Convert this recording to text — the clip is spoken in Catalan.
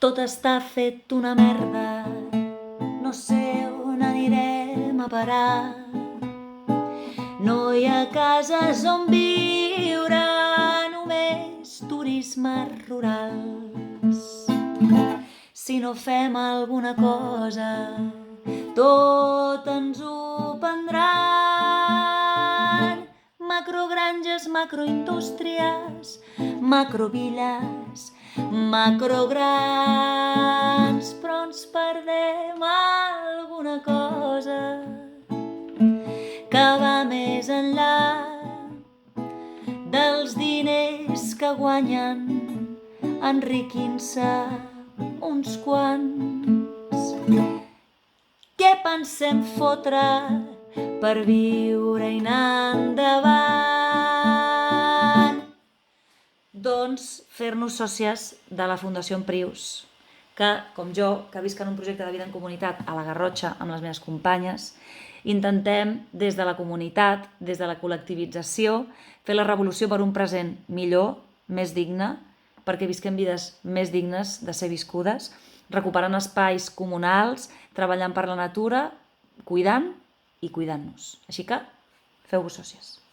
Tot està fet una merda, no sé on anirem a parar. No hi ha cases on viure, només turismes rurals. Si no fem alguna cosa, tot ens ho prendran. Macrogranges, macroindústries, macrovilles, macrograns, però ens perdem alguna cosa que va més enllà dels diners que guanyen enriquint-se uns quants. Què pensem fotre per viure i anar endavant? Doncs fer-nos sòcies de la Fundació Emprius, que, com jo, que visc en un projecte de vida en comunitat a la Garrotxa amb les meves companyes, intentem, des de la comunitat, des de la col·lectivització, fer la revolució per un present millor, més digne, perquè visquem vides més dignes de ser viscudes, recuperant espais comunals, treballant per la natura, cuidant i cuidant-nos. Així que, feu-vos sòcies.